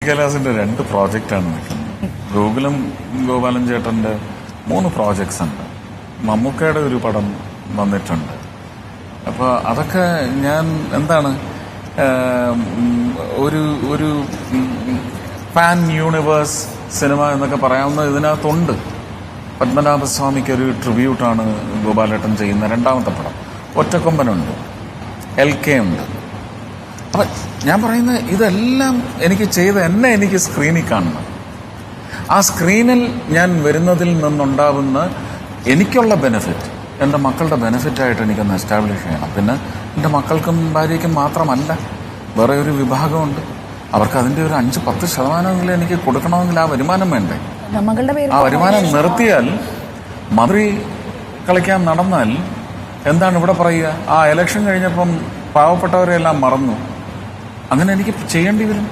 കൈലാസിന്റെ 2 പ്രോജക്റ്റാണ് നിൽക്കുന്നത്. ഗോകുലം ഗോപാലൻ ചേട്ടന്റെ 3 പ്രോജക്ട്സ് ഉണ്ട്. മമ്മൂക്കയുടെ ഒരു പടം വന്നിട്ടുണ്ട്. അപ്പോൾ അതൊക്കെ ഞാൻ എന്താണ് ഒരു ഒരു പാൻ യൂണിവേഴ്സ് സിനിമ എന്നൊക്കെ പറയാവുന്ന ഇതിനകത്തുണ്ട്. പത്മനാഭസ്വാമിക്ക് ഒരു ട്രിബ്യൂട്ടാണ് ഗോപാലേട്ടൻ ചെയ്യുന്ന 2ാമത്തെ പടം. ഒറ്റക്കൊമ്പനുണ്ട്, LK ഉണ്ട്. അപ്പം ഞാൻ പറയുന്നത് ഇതെല്ലാം എനിക്ക് എനിക്ക് സ്ക്രീനിൽ കാണണം. ആ സ്ക്രീനിൽ ഞാൻ വരുന്നതിൽ നിന്നുണ്ടാവുന്ന എനിക്കുള്ള ബെനിഫിറ്റ് എൻ്റെ മക്കളുടെ ബെനിഫിറ്റായിട്ട് എനിക്കൊന്ന് എസ്റ്റാബ്ലിഷ് ചെയ്യണം. പിന്നെ എൻ്റെ മക്കൾക്കും ഭാര്യയ്ക്കും മാത്രമല്ല, വേറെ ഒരു വിഭാഗമുണ്ട്. അവർക്ക് അതിൻ്റെ ഒരു 5-10% എനിക്ക് കൊടുക്കണമെങ്കിൽ ആ വരുമാനം വേണ്ടേ? ആ വരുമാനം നിർത്തിയാൽ മന്ത്രി കളിക്കാൻ നടന്നാൽ എന്താണ് ഇവിടെ പറയുക? ആ ഇലക്ഷൻ കഴിഞ്ഞപ്പം പാവപ്പെട്ടവരെല്ലാം മറന്നു. അങ്ങനെ എനിക്ക് ചെയ്യേണ്ടി വരും.